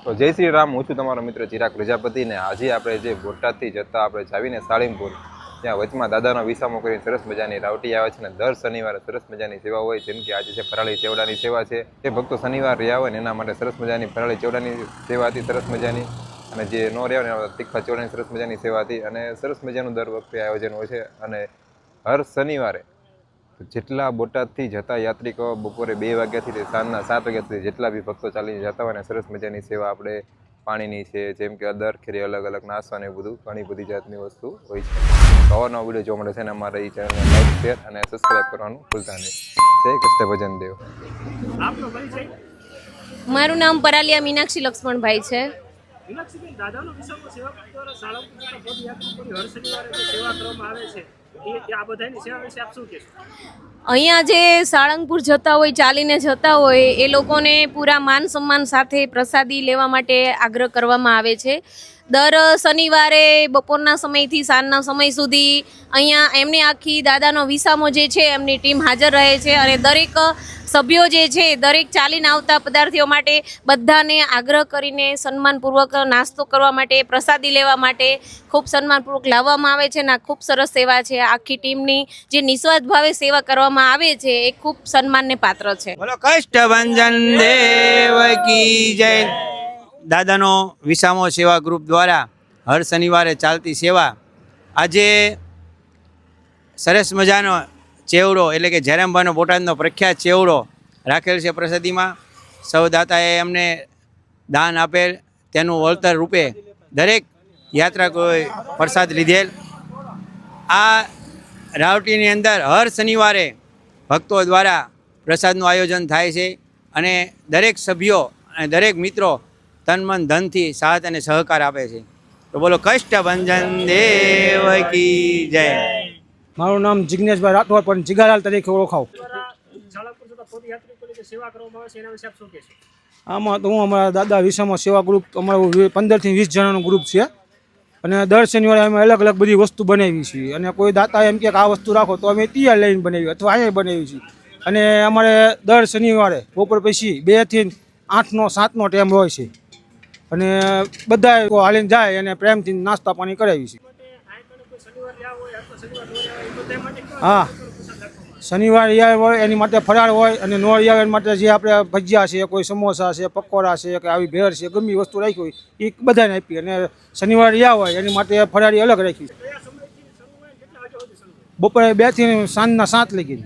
તો જય શ્રી રામ, હું છું તમારો મિત્ર ચિરાગ પ્રજાપતિ ને આજે આપણે જે બોટાદથી જતા આપણે જાવીને સાળીમપુર ત્યાં વચમાં દાદાનો વિસામો કરીને સરસ મજાની રાવટી આવે છે ને દર શનિવારે સરસ મજાની સેવા હોય, જેમ કે આજે છે ફરાળી ચેવડાની સેવા છે। જે ભક્તો શનિવાર રહ્યા હોય ને એના માટે સરસ મજાની ફરાળી ચેવડાની સેવા હતી સરસ મજાની, અને જે નો રહ્યા હોય ને તીખા ચેવડાની સરસ મજાની સેવા હતી, અને સરસ મજાનું દર વખતે આયોજન હોય છે। અને હર શનિવારે જેટલા બોટાદથી જતા યાત્રિકો બપોરે 2 વાગ્યાથી સાંજના 7 વાગ્યા સુધી જેટલા બી ભક્તો ચાલીને જતા હોય ને સરસ મજાની સેવા આપણે પાણીની છે, જેમ કે દર ખેરી અલગ અલગ નાસ્તા ને બધું ઘણી બધી જાતની વસ્તુ હોય છે। તો નવો વિડીયો જોવા મળે છે ને અમારા એ ચેનલને લાઈક, શેર અને સબસ્ક્રાઈબ કરવાનું ભૂલતા નહીં। જય કૃષ્ણ ભજન દેવ। મારું નામ પરાલિયા મીનાક્ષી લક્ષ્મણભાઈ છે। દાદાનો વિસામો સેવા દ્વારા સાળંગપુરના પદયાત્રિકોની હર શનિવારે જે સેવા કરવામાં આવે છે આ બધાની સેવા વિશે આપ શું કહેશો? અહીંયા જે સાળંગપુર જતા હોય, ચાલીને જતા હોય, એ લોકોને પૂરા માન સન્માન સાથે પ્રસાદી લેવા માટે આગ્રહ કરવામાં આવે છે। દર શનિવારે બપોરના સમયથી સાંજના સમય સુધી અહીંયા એમની આખી દાદાનો વિસામો જે છે એમની ટીમ હાજર રહે છે, અને દરેક સભ્યો જે છે દરેક ચાલીને આવતા પદાર્થીઓ માટે બધાને આગ્રહ કરીને સન્માનપૂર્વક નાસ્તો કરવા માટે, પ્રસાદી લેવા માટે ખૂબ સન્માનપૂર્વક લાવવામાં આવે છે, અને આ ખૂબ સરસ સેવા છે। આખી ટીમની જે નિસ્વાર્થ ભાવે સેવા કરવામાં આવે છે એ ખૂબ સન્માનને પાત્ર છે। બોલો કષ્ટભંજન દેવ કી જય। દાદાનો વિસામો સેવા ગ્રુપ દ્વારા હર શનિવારે ચાલતી સેવા આજે સરસ મજાનો ચેવડો એટલે કે જયરામભાઈનો બોટાદનો પ્રખ્યાત ચેવડો રાખેલ છે પ્રસાદીમાં। સૌ દાતાએ અમને દાન આપેલ તેનું વળતર રૂપે દરેક યાત્રાકોએ પ્રસાદ લીધેલ। આ રાવટીની અંદર હર શનિવારે ભક્તો દ્વારા પ્રસાદનું આયોજન થાય છે, અને દરેક સભ્યો અને દરેક મિત્રો તન મન ધનથી સાથ અને સહકાર આપે છે। તો બોલો કષ્ટભંજન દેવ કી જય। મારું નામ જિગ્નેશભાઈ રાઠોડ, પણ જીગાલાલ તરીકે ઓળખાવ। સાળંગપુર જતા પદયાત્રિકોની જે સેવા કરવામાં આવે છે એના વિશે આપ શું કહેશો? આમાં તો હું અમારા દાદા વિસામો સેવા ગ્રુપ, અમારું 15 થી 20 જણાનું ગ્રુપ છે, અને દર શનિવારે અમે અલગ અલગ બધી વસ્તુ બનાવી છીએ, અને કોઈ દાતા એમ કે આ વસ્તુ રાખો તો અમે તૈયાર લઈને બનાવી અથવા અહીંયા બનાવી છીએ। અને અમારે દર શનિવારે બપોર પછી 2 થી 8નો 7નો ટાઈમ હોય છે, અને બધા હાલીને જાય અને પ્રેમથી નાસ્તા પાણી કરાવી છે। હા, શનિવાર યાર હોય એની માટે ફરાળ હોય, અને નો યાર માટે જે આપણે ભજીયા છે, કોઈ સમોસા છે, પકોડા છે, કે આવી ભેળ છે, ગમે વસ્તુ રાખી હોય એ બધાને આપી, અને શનિવાર યા હોય એની માટે ફરાળી અલગ રાખી। બપોરે 2 થી સાંજના 7 લગી।